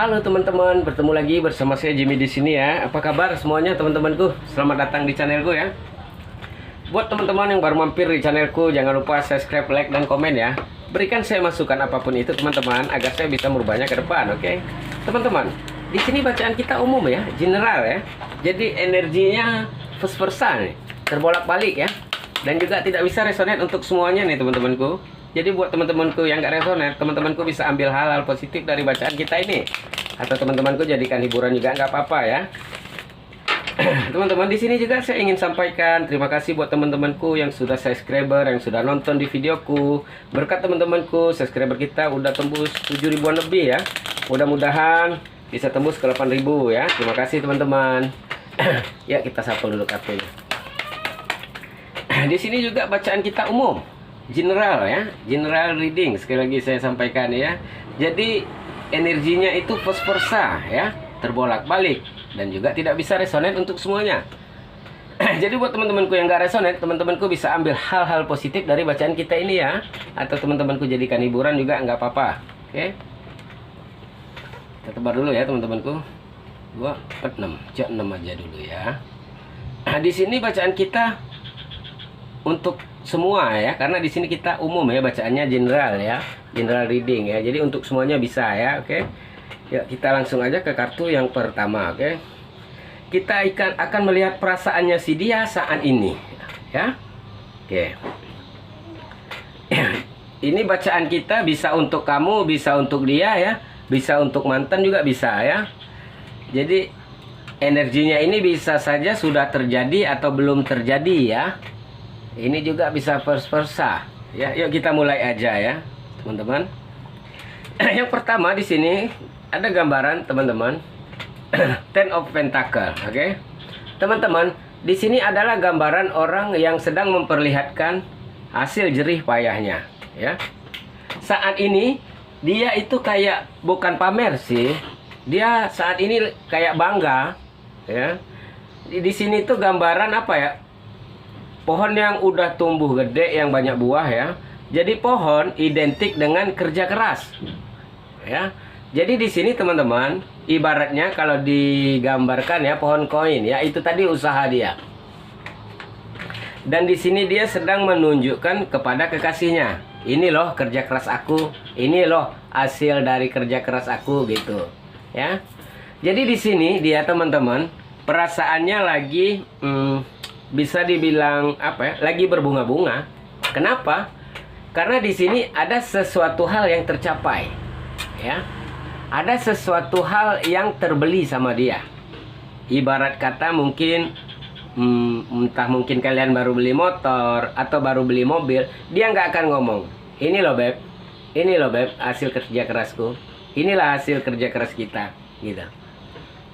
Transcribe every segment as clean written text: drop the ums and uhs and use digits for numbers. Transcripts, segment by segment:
Halo teman-teman, bertemu lagi bersama saya Jimmy di sini ya. Apa kabar semuanya teman-temanku? Selamat datang di channelku ya. Buat teman-teman yang baru mampir di channelku, jangan lupa subscribe, like, dan komen ya. Berikan saya masukan apapun itu teman-teman, agar saya bisa merubahnya ke depan, oke? Teman-teman, di sini bacaan kita umum ya, general ya. Jadi energinya vice-versa nih, terbolak-balik ya. Dan juga tidak bisa resonate untuk semuanya nih teman-temanku. Jadi buat teman-temanku yang nggak resonate, teman-temanku bisa ambil hal-hal positif dari bacaan kita ini. Atau teman-temanku jadikan hiburan juga nggak apa-apa ya. Teman-teman, di sini juga saya ingin sampaikan terima kasih buat teman-temanku yang sudah subscriber, yang sudah nonton di videoku. Berkat teman-temanku, subscriber kita udah tembus 7.000-an lebih ya. Mudah-mudahan bisa tembus ke 8.000 ya. Terima kasih teman-teman. Ya, kita sapa dulu kartunya. Di sini juga bacaan kita umum, general ya, general reading. Sekali lagi saya sampaikan ya. Jadi energinya itu vice-versa ya, terbolak-balik dan juga tidak bisa resonate untuk semuanya. Jadi buat teman-temanku yang gak resonate, teman-temanku bisa ambil hal-hal positif dari bacaan kita ini ya, atau teman-temanku jadikan hiburan juga nggak apa-apa. Oke, kita tebar dulu ya teman-temanku. 2, 4, 6, cek 6 aja dulu ya. Nah, di sini bacaan kita untuk semua ya, karena di sini kita umum ya, bacaannya general ya, general reading ya. Jadi untuk semuanya bisa ya, oke. Ya, kita langsung aja ke kartu yang pertama, oke. Kita akan melihat perasaannya si dia saat ini ya. Oke. Ini bacaan kita bisa untuk kamu, bisa untuk dia ya, bisa untuk mantan juga bisa ya. Jadi energinya ini bisa saja sudah terjadi atau belum terjadi ya. Ini juga bisa vice-versa ya. Yuk kita mulai aja ya teman-teman. Yang pertama di sini ada gambaran teman-teman. Ten of Pentacle, oke. Teman-teman, di sini adalah gambaran orang yang sedang memperlihatkan hasil jerih payahnya ya. Saat ini dia itu kayak bukan pamer sih. Dia saat ini kayak bangga ya. Di sini tuh gambaran apa ya? Pohon yang udah tumbuh gede, yang banyak buah ya. Jadi pohon identik dengan kerja keras ya. Jadi di sini teman-teman, ibaratnya kalau digambarkan ya, pohon koin ya, itu tadi usaha dia. Dan di sini dia sedang menunjukkan kepada kekasihnya, ini loh kerja keras aku, ini loh hasil dari kerja keras aku gitu ya. Jadi di sini dia teman-teman, perasaannya lagi bisa dibilang apa ya, lagi berbunga-bunga. Kenapa? Karena di sini ada sesuatu hal yang tercapai ya. Ada sesuatu hal yang terbeli sama dia. Ibarat kata mungkin entah mungkin kalian baru beli motor atau baru beli mobil, dia nggak akan ngomong, ini loh beb, ini loh beb hasil kerja kerasku, inilah hasil kerja keras kita gitu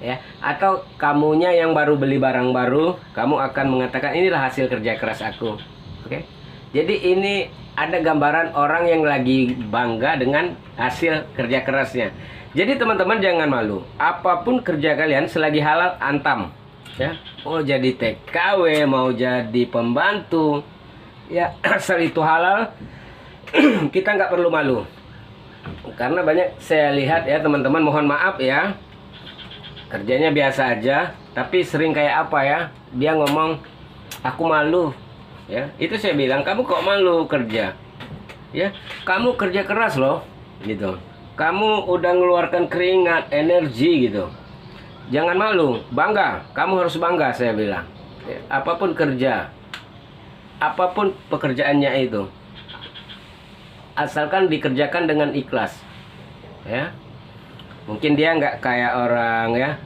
ya. Atau kamunya yang baru beli barang baru, kamu akan mengatakan inilah hasil kerja keras aku. Oke. Jadi ini ada gambaran orang yang lagi bangga dengan hasil kerja kerasnya. Jadi teman-teman jangan malu. Apapun kerja kalian selagi halal, antam ya. Mau jadi TKW, mau jadi pembantu ya, asal itu halal, kita nggak perlu malu. Karena banyak saya lihat ya teman-teman, mohon maaf ya, kerjanya biasa aja, tapi sering kayak apa ya, dia ngomong aku malu ya. Itu saya bilang, kamu kok malu kerja ya, kamu kerja keras loh gitu, kamu udah ngeluarkan keringat, energi gitu, jangan malu, bangga, kamu harus bangga saya bilang ya. Apapun kerja, apapun pekerjaannya itu, asalkan dikerjakan dengan ikhlas ya. Mungkin dia nggak kayak orang ya,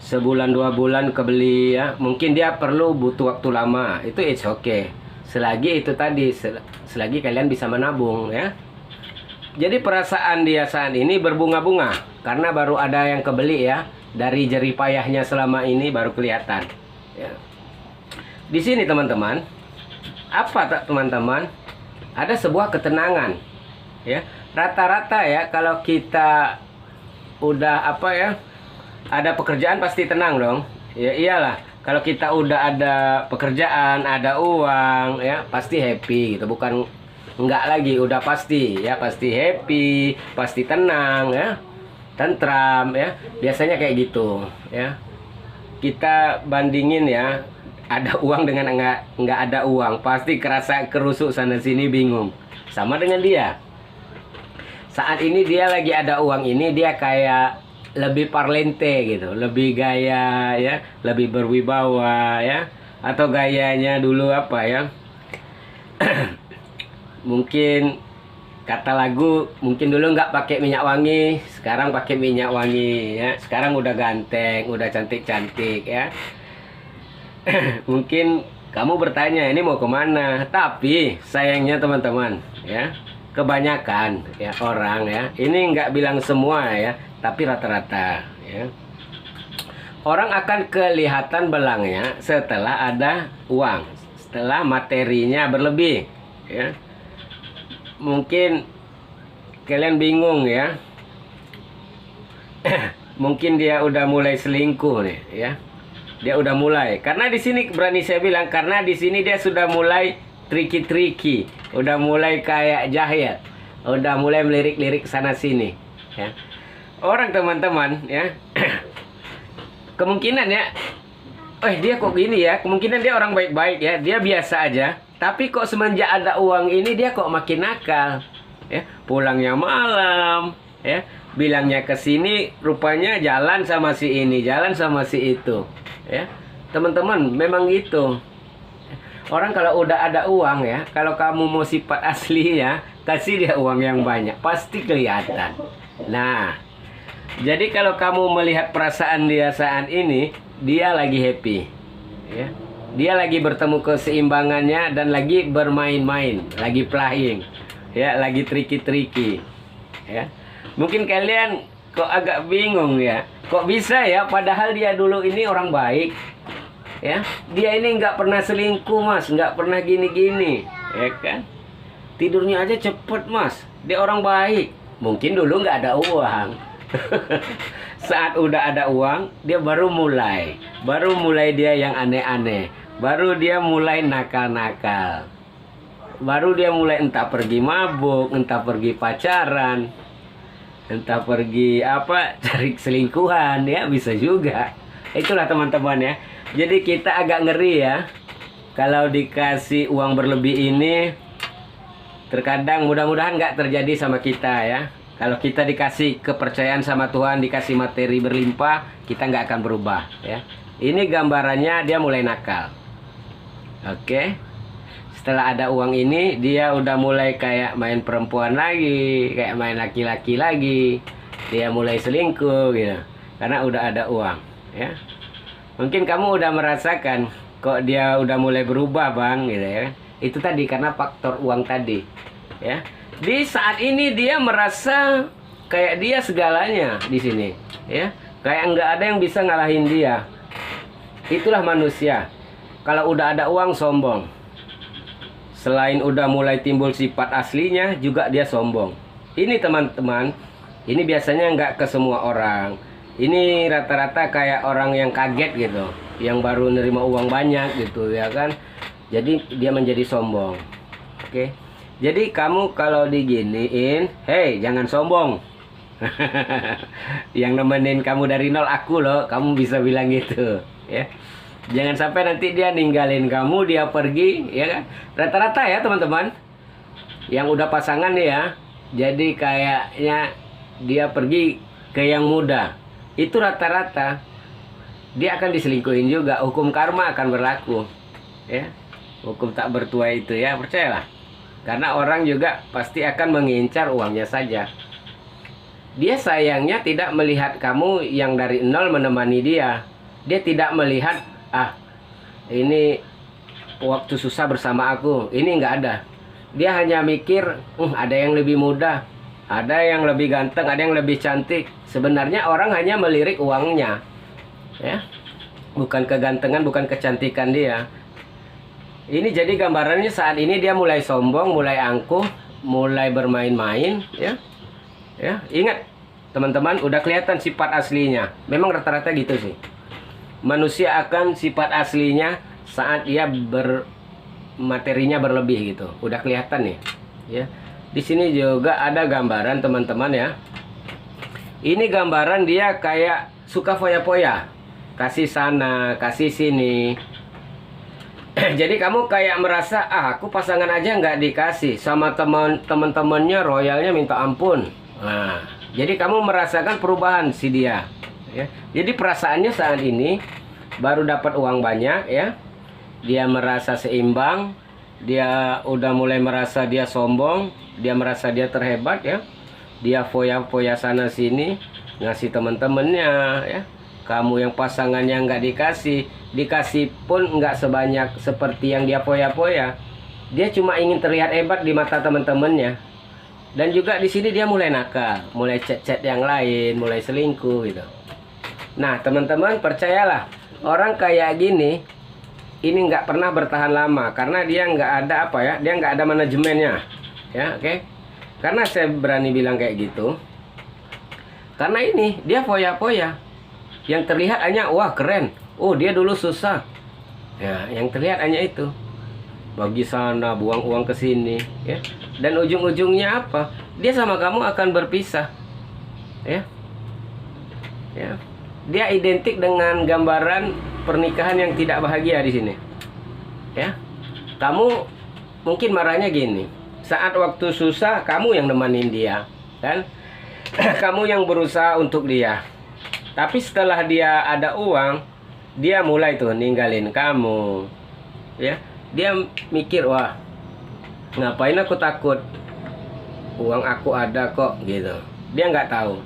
sebulan 2 bulan kebeli ya. Mungkin dia perlu butuh waktu lama. Itu it's okay. Selagi itu tadi, selagi kalian bisa menabung ya. Jadi perasaan dia saat ini berbunga-bunga karena baru ada yang kebeli ya. Dari jerih payahnya selama ini baru kelihatan ya. Di sini teman-teman, apa tak teman-teman? Ada sebuah ketenangan ya. Rata-rata ya, kalau kita udah apa ya, ada pekerjaan pasti tenang dong ya. Iyalah, kalau kita udah ada pekerjaan, ada uang ya, pasti happy gitu. Bukan enggak lagi, udah pasti ya, pasti happy, pasti tenang ya. tentram ya. Biasanya kayak gitu ya. Kita bandingin ya, ada uang dengan nggak ada uang, pasti kerasa kerusuk sana sini, bingung. Sama dengan dia. Saat ini dia lagi ada uang ini, dia kayak lebih parlente gitu, lebih gaya ya, lebih berwibawa ya. Atau gayanya dulu apa ya, mungkin kata lagu, mungkin dulu nggak pakai minyak wangi, sekarang pakai minyak wangi ya. Sekarang udah ganteng, udah cantik-cantik ya. Mungkin kamu bertanya ini mau kemana, tapi sayangnya teman-teman ya, kebanyakan ya orang ya, ini nggak bilang semua ya, tapi rata-rata ya, orang akan kelihatan belangnya setelah ada uang, setelah materinya berlebih ya. Mungkin kalian bingung ya. Mungkin dia udah mulai selingkuh nih ya. Dia udah mulai. Karena di sini berani saya bilang, karena di sini dia sudah mulai tricky-tricky, udah mulai kayak jahil, udah mulai melirik-lirik sana sini ya. Orang teman-teman ya. Kemungkinan ya, dia kok gini ya, kemungkinan dia orang baik-baik ya, dia biasa aja. Tapi kok semenjak ada uang ini dia kok makin nakal ya. Pulangnya malam ya, bilangnya ke sini, rupanya jalan sama si ini, jalan sama si itu ya. Teman-teman, memang gitu. Orang kalau udah ada uang ya, kalau kamu mau sifat aslinya, kasih dia uang yang banyak, pasti kelihatan. Nah, jadi kalau kamu melihat perasaan dia saat ini, dia lagi happy ya. Dia lagi bertemu keseimbangannya dan lagi bermain-main, lagi playing ya, lagi tricky-tricky ya. Mungkin kalian kok agak bingung ya, kok bisa ya, padahal dia dulu ini orang baik ya. Dia ini nggak pernah selingkuh mas, nggak pernah gini-gini ya kan. Tidurnya aja cepet mas, dia orang baik. Mungkin dulu nggak ada uang. Saat udah ada uang, dia baru mulai dia yang aneh-aneh, baru dia mulai nakal-nakal, baru dia mulai entah pergi mabuk, entah pergi pacaran, entah pergi apa, cari selingkuhan ya, bisa juga. Itulah teman-teman ya. Jadi kita agak ngeri ya kalau dikasih uang berlebih ini. Terkadang mudah-mudahan nggak terjadi sama kita ya. Kalau kita dikasih kepercayaan sama Tuhan, dikasih materi berlimpah, kita nggak akan berubah ya. Ini gambarannya dia mulai nakal. Oke. Setelah ada uang ini, dia udah mulai kayak main perempuan lagi, kayak main laki-laki lagi. Dia mulai selingkuh gitu. Karena udah ada uang ya. Mungkin kamu udah merasakan kok dia udah mulai berubah bang gitu ya. Itu tadi karena faktor uang tadi ya. Di saat ini dia merasa kayak dia segalanya di sini ya. Kayak nggak ada yang bisa ngalahin dia. Itulah manusia. Kalau udah ada uang sombong. Selain udah mulai timbul sifat aslinya, juga dia sombong. Ini teman-teman, ini biasanya nggak ke semua orang. Ini rata-rata kayak orang yang kaget gitu, yang baru nerima uang banyak gitu ya kan. Jadi dia menjadi sombong. Oke. Jadi kamu kalau diginiin, hey jangan sombong. Yang nemenin kamu dari nol aku loh, kamu bisa bilang gitu ya. Jangan sampai nanti dia ninggalin kamu, dia pergi ya kan. Rata-rata ya teman-teman, yang udah pasangan nih ya, jadi kayaknya dia pergi ke yang muda. Itu rata-rata dia akan diselingkuhin juga. Hukum karma akan berlaku ya. Hukum tak bertuai itu ya, percayalah. Karena orang juga pasti akan mengincar uangnya saja. Dia sayangnya tidak melihat kamu yang dari nol menemani dia. Dia tidak melihat, ini waktu susah bersama aku. Ini nggak ada. Dia hanya mikir, ada yang lebih muda, ada yang lebih ganteng, ada yang lebih cantik. Sebenarnya orang hanya melirik uangnya ya. Bukan kegantengan, bukan kecantikan dia. Ini jadi gambarannya saat ini dia mulai sombong, mulai angkuh, mulai bermain-main ya. Ya, ingat teman-teman, udah kelihatan sifat aslinya. Memang rata-rata gitu sih. Manusia akan sifat aslinya saat dia materinya berlebih gitu. Udah kelihatan nih. Ya. Di sini juga ada gambaran teman-teman ya. Ini gambaran dia kayak suka foya-foya, kasih sana, kasih sini. Jadi kamu kayak merasa, aku pasangan aja nggak dikasih, sama teman-temannya royalnya minta ampun. Nah, jadi kamu merasakan perubahan si dia. Ya. Jadi perasaannya saat ini baru dapat uang banyak, ya. Dia merasa seimbang, dia udah mulai merasa dia sombong, dia merasa dia terhebat, ya. Dia foya-foya sana sini, ngasih teman-temannya, ya. Kamu yang pasangannya nggak dikasih pun nggak sebanyak seperti yang dia foya-foya. Dia cuma ingin terlihat hebat di mata teman-temannya. Dan juga di sini dia mulai nakal, mulai chat-chat yang lain, mulai selingkuh gitu. Nah, teman-teman, percayalah, orang kayak gini ini nggak pernah bertahan lama karena dia nggak ada apa ya, dia nggak ada manajemennya, ya, oke? Karena saya berani bilang kayak gitu, karena ini dia foya-foya. Yang terlihat hanya, wah keren, oh dia dulu susah, ya, yang terlihat hanya itu. Bagi sana, buang uang ke sini, ya. Dan ujung-ujungnya apa? Dia sama kamu akan berpisah, ya. Ya. Dia identik dengan gambaran pernikahan yang tidak bahagia di sini. Ya. Kamu mungkin marahnya gini. Saat waktu susah kamu yang nemenin dia, kan? Kamu yang berusaha untuk dia. Tapi setelah dia ada uang, dia mulai tuh ninggalin kamu. Ya. Dia mikir, wah, ngapain aku takut? Uang aku ada kok, gitu. Dia nggak tahu.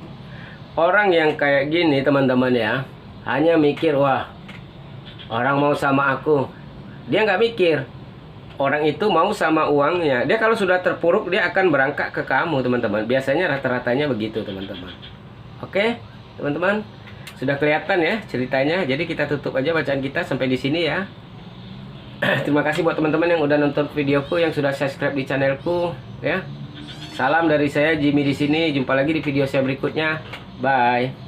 Orang yang kayak gini, teman-teman ya, hanya mikir, wah, orang mau sama aku. Dia nggak mikir, orang itu mau sama uangnya. Dia kalau sudah terpuruk, dia akan berangkat ke kamu, teman-teman. Biasanya rata-ratanya begitu, teman-teman. Oke, teman-teman, sudah kelihatan ya ceritanya. Jadi kita tutup aja bacaan kita sampai di sini ya. Terima kasih buat teman-teman yang udah nonton videoku, yang sudah subscribe di channelku ya. Salam dari saya Jimmy di sini. Jumpa lagi di video saya berikutnya. Bye.